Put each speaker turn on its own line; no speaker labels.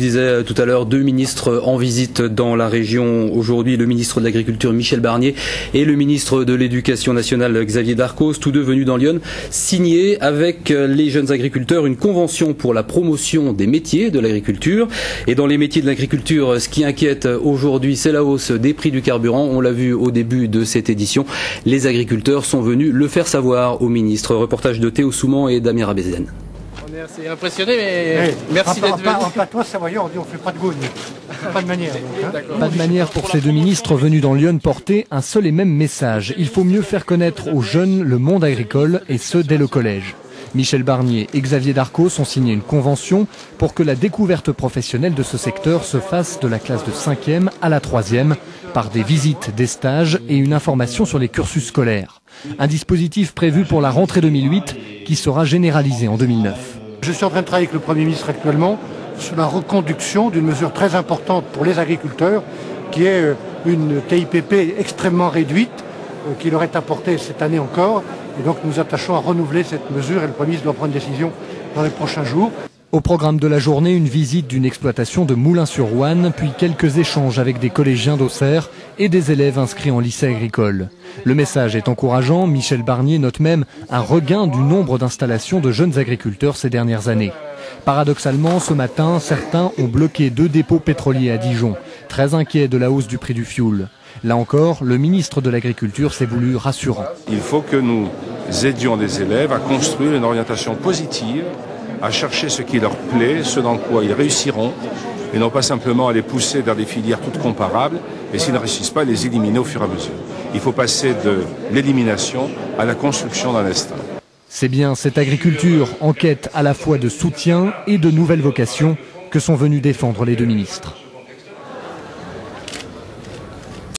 disais tout à l'heure, deux ministres en visite dans la région aujourd'hui, le ministre de l'Agriculture Michel Barnier et le ministre de l'Éducation nationale Xavier Darcos, tous deux venus dans Lyon, signer avec les jeunes agriculteurs une convention pour la promotion des métiers de l'agriculture. Et dans les métiers de l'agriculture, ce qui inquiète aujourd'hui, c'est la hausse des prix du carburant. On l'a vu au début de cette édition. Les agriculteurs sont venus le faire savoir au ministre. Reportage de Théo Souman et Damien Rabézen.
On est assez impressionné, mais merci d'être venu.
En patois savoyard, on dit on fait pas de gogne. Pas de manière. Donc, hein.
Pas de manière pour ces deux ministres venus dans Lyon porter un seul et même message. Il faut mieux faire connaître aux jeunes le monde agricole, et ce dès le collège. Michel Barnier et Xavier Darcos ont signé une convention pour que la découverte professionnelle de ce secteur se fasse de la classe de 5e à la 3e par des visites, des stages et une information sur les cursus scolaires. Un dispositif prévu pour la rentrée 2008 qui sera généralisé en 2009.
Je suis en train de travailler avec le Premier ministre actuellement sur la reconduction d'une mesure très importante pour les agriculteurs qui est une TIPP extrêmement réduite qui leur est apportée cette année encore. Et donc nous attachons à renouveler cette mesure et le Premier ministre doit prendre une décision dans les prochains jours.
Au programme de la journée, une visite d'une exploitation de Moulins-sur-Ouanne, puis quelques échanges avec des collégiens d'Auxerre et des élèves inscrits en lycée agricole. Le message est encourageant. Michel Barnier note même un regain du nombre d'installations de jeunes agriculteurs ces dernières années. Paradoxalement, ce matin, certains ont bloqué 2 dépôts pétroliers à Dijon, très inquiets de la hausse du prix du fioul. Là encore, le ministre de l'Agriculture s'est voulu rassurant.
Il faut que nous aidions les élèves à construire une orientation positive, à chercher ce qui leur plaît, ce dans quoi ils réussiront, et non pas simplement à les pousser vers des filières toutes comparables, et s'ils ne réussissent pas, les éliminer au fur et à mesure. Il faut passer de l'élimination à la construction d'un destin.
C'est bien cette agriculture en quête à la fois de soutien et de nouvelles vocations que sont venus défendre les deux ministres.